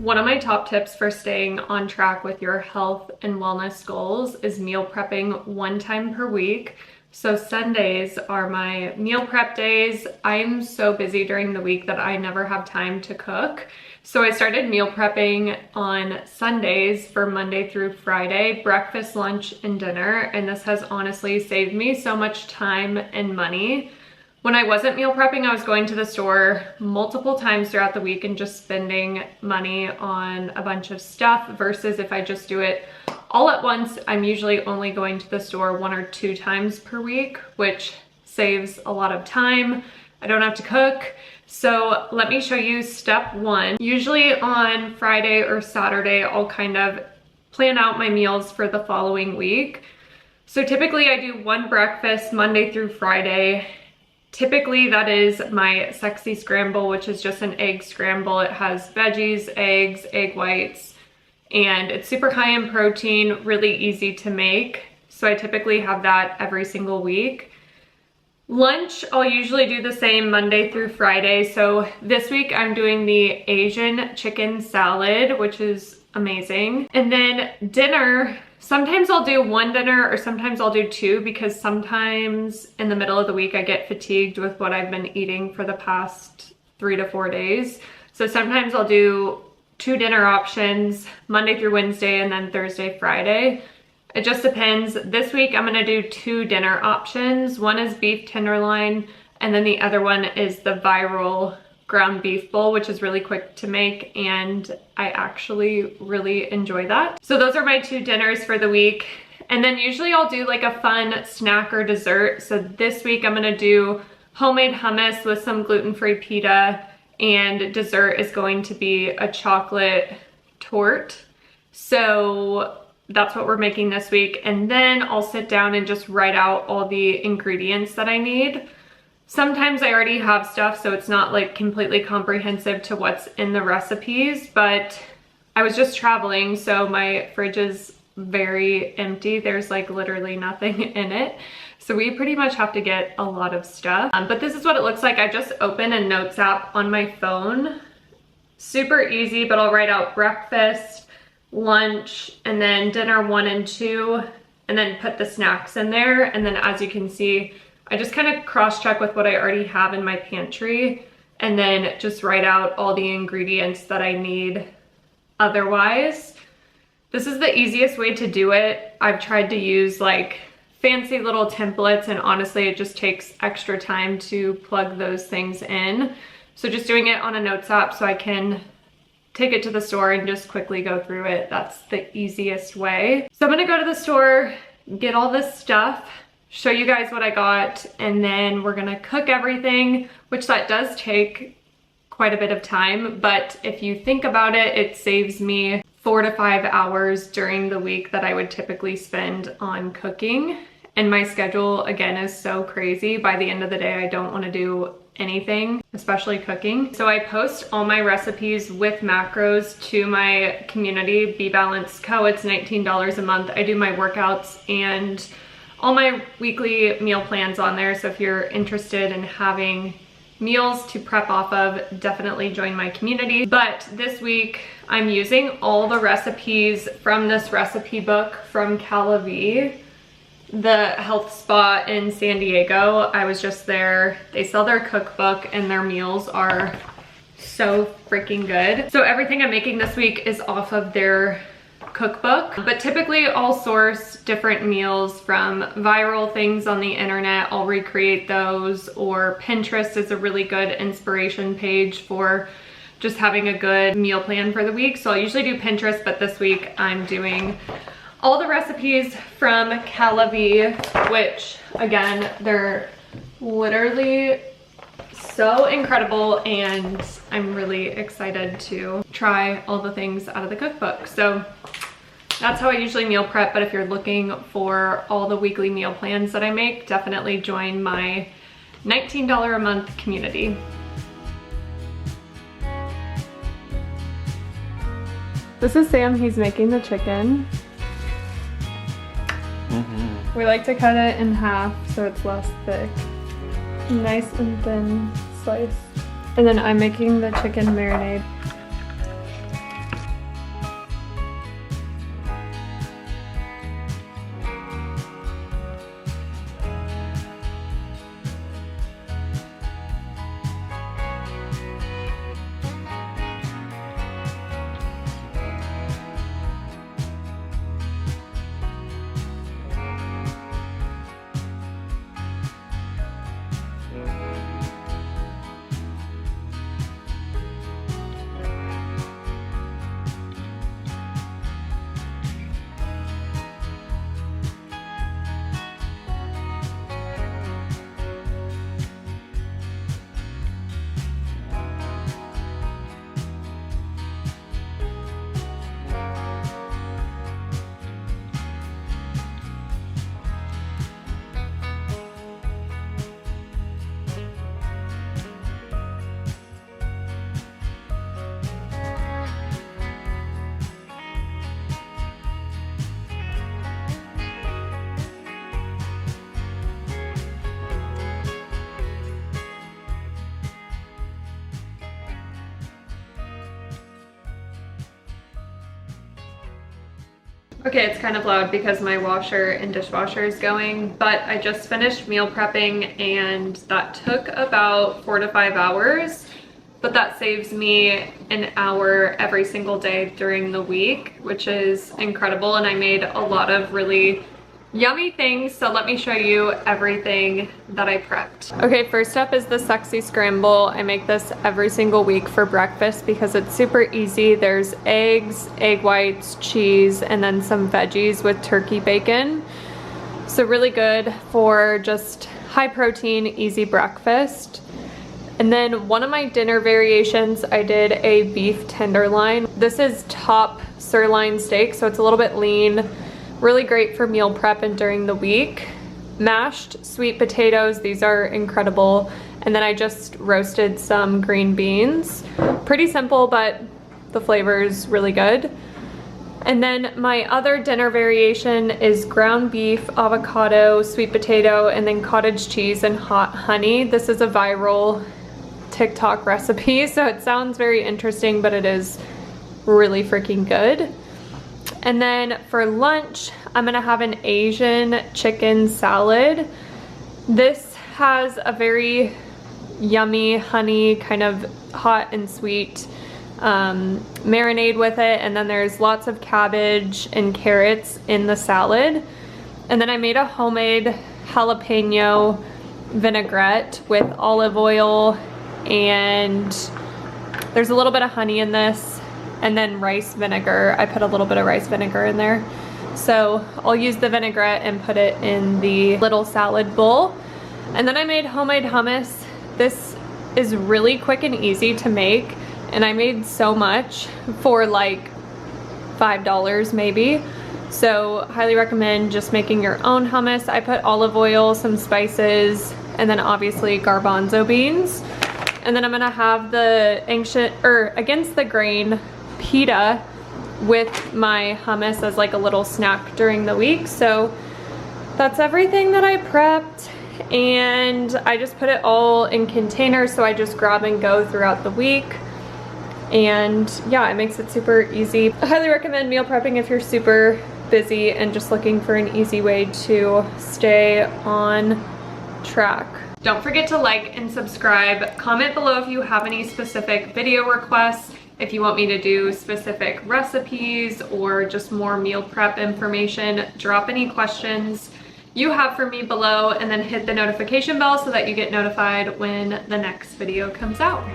One of my top tips for staying on track with your health and wellness goals is meal prepping 1 time per week. So Sundays are my meal prep days. I'm so busy during the week that I never have time to cook. So I started meal prepping on Sundays for Monday through Friday, breakfast, lunch, and dinner. And this has honestly saved me so much time and money. When I wasn't meal prepping, I was going to the store multiple times throughout the week and just spending money on a bunch of stuff versus if I just do it all at once, I'm usually only going to the store 1 or 2 times per week, which saves a lot of time. I don't have to cook. So let me show you step 1. Usually on Friday or Saturday, I'll kind of plan out my meals for the following week. So typically I do 1 breakfast Monday through Friday. Typically that is my sexy scramble, which is just an egg scramble. It has veggies, eggs, egg whites, and it's super high in protein, really easy to make. So I typically have that every single week. Lunch, I'll usually do the same Monday through Friday. So this week I'm doing the Asian chicken salad, which is amazing. And then dinner, sometimes I'll do 1 dinner or sometimes I'll do 2 because sometimes in the middle of the week I get fatigued with what I've been eating for the past 3 to 4 days. So sometimes I'll do 2 dinner options, Monday through Wednesday and then Thursday, Friday. It just depends. This week I'm gonna do 2 dinner options. One is beef tenderloin and then the other one is the viral ground beef bowl, which is really quick to make and I actually really enjoy that. So those are my 2 dinners for the week. And then usually I'll do like a fun snack or dessert. So this week I'm gonna do homemade hummus with some gluten-free pita, and dessert is going to be a chocolate torte. So that's what we're making this week. And then I'll sit down and just write out all the ingredients that I need. Sometimes I already have stuff, so it's not like completely comprehensive to what's in the recipes, but I was just traveling, so my fridge is very empty. There's like literally nothing in it. So we pretty much have to get a lot of stuff. But this is what it looks like. I just opened a notes app on my phone. Super easy, but I'll write out breakfast, lunch, and then dinner 1 and 2, and then put the snacks in there. And then as you can see, I just kind of cross-check with what I already have in my pantry and then just write out all the ingredients that I need otherwise. This is the easiest way to do it. I've tried to use like fancy little templates and honestly it just takes extra time to plug those things in. So just doing it on a notes app so I can take it to the store and just quickly go through it. That's the easiest way. So I'm gonna go to the store, get all this stuff, show you guys what I got, and then we're gonna cook everything, which that does take quite a bit of time, but if you think about it, it saves me 4 to 5 hours during the week that I would typically spend on cooking. And my schedule, again, is so crazy. By the end of the day, I don't wanna do anything, especially cooking. So I post all my recipes with macros to my community, Be Balanced Co. It's $19 a month. I do my workouts and all my weekly meal plans on there. So if you're interested in having meals to prep off of, definitely join my community. But this week I'm using all the recipes from this recipe book from Calavi, the health spa in San Diego. I was just there. They sell their cookbook and their meals are so freaking good. So everything I'm making this week is off of their cookbook, but typically I'll source different meals from viral things on the internet. I'll recreate those, or Pinterest is a really good inspiration page for just having a good meal plan for the week. So I'll usually do Pinterest, but this week I'm doing all the recipes from Calavi, which again, they're literally so incredible and I'm really excited to try all the things out of the cookbook. So that's how I usually meal prep, but if you're looking for all the weekly meal plans that I make, definitely join my $19 a month community. This is Sam, he's making the chicken. We like to cut it in half so it's less thick. Nice and thin slice. And then I'm making the chicken marinade. Okay, it's kind of loud because my washer and dishwasher is going, but I just finished meal prepping and that took about 4 to 5 hours, but that saves me an hour every single day during the week, which is incredible. And I made a lot of really yummy things, so let me show you everything that I prepped. Okay, first up is the sexy scramble. I make this every single week for breakfast because it's super easy. There's eggs, egg whites, cheese, and then some veggies with turkey bacon. So really good for just high protein, easy breakfast. And then one of my dinner variations, I did a beef tenderloin. This is top sirloin steak, so it's a little bit lean. Really great for meal prep and during the week. Mashed sweet potatoes, these are incredible. And then I just roasted some green beans. Pretty simple, but the flavor is really good. And then my other dinner variation is ground beef, avocado, sweet potato, and then cottage cheese and hot honey. This is a viral TikTok recipe, so it sounds very interesting, but it is really freaking good. And then for lunch, I'm gonna have an Asian chicken salad. This has a very yummy honey, kind of hot and sweet marinade with it. And then there's lots of cabbage and carrots in the salad. And then I made a homemade jalapeno vinaigrette with olive oil, and there's a little bit of honey in this. And then rice vinegar. I put a little bit of rice vinegar in there. So I'll use the vinaigrette and put it in the little salad bowl. And then I made homemade hummus. This is really quick and easy to make. And I made so much for like $5 maybe. So highly recommend just making your own hummus. I put olive oil, some spices, and then obviously garbanzo beans. And then I'm gonna have the against the grain pita with my hummus as like a little snack during the week. So that's everything that I prepped, and I just put it all in containers, so I just grab and go throughout the week. And yeah, it makes it super easy. I highly recommend meal prepping if you're super busy and just looking for an easy way to stay on track. Don't forget to like and subscribe. Comment below if you have any specific video requests, if you want me to do specific recipes or just more meal prep information. Drop any questions you have for me below, and then hit the notification bell so that you get notified when the next video comes out.